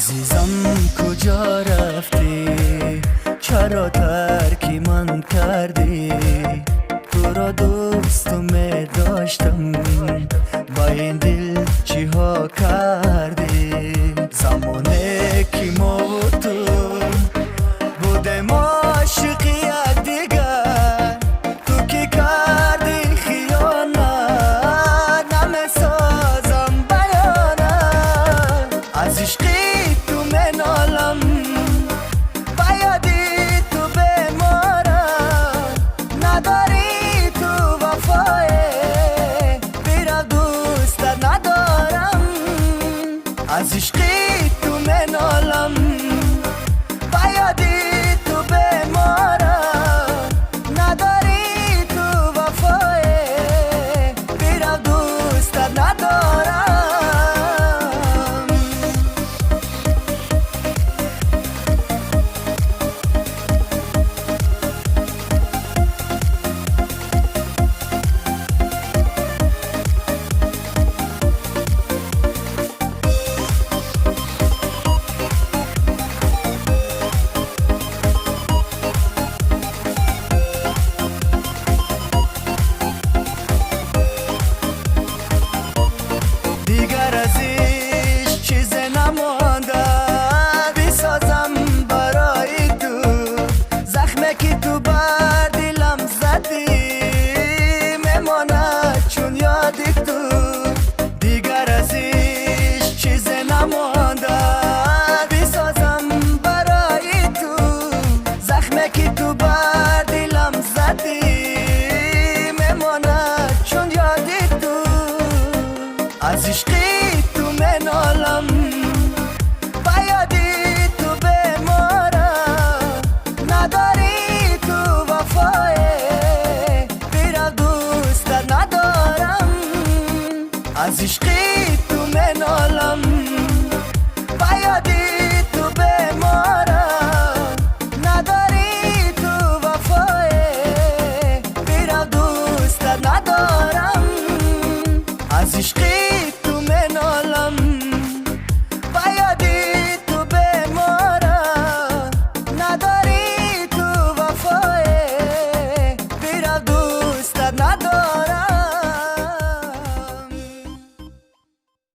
عزیزم کجا رفتی؟ چرا ترکی من کردی؟ تو را دوست می داشتم، با این دل چی ها کردی؟ زمانه که ما و تو بودیم عاشق یکدیگر، تو که کردی خیانت نمیسازم بیانت. از عشقی تو منالم، بیادی تو بمارم، نداری تو وفای بیرا دوستت ندارم. از عشقی تو منالم، بیادی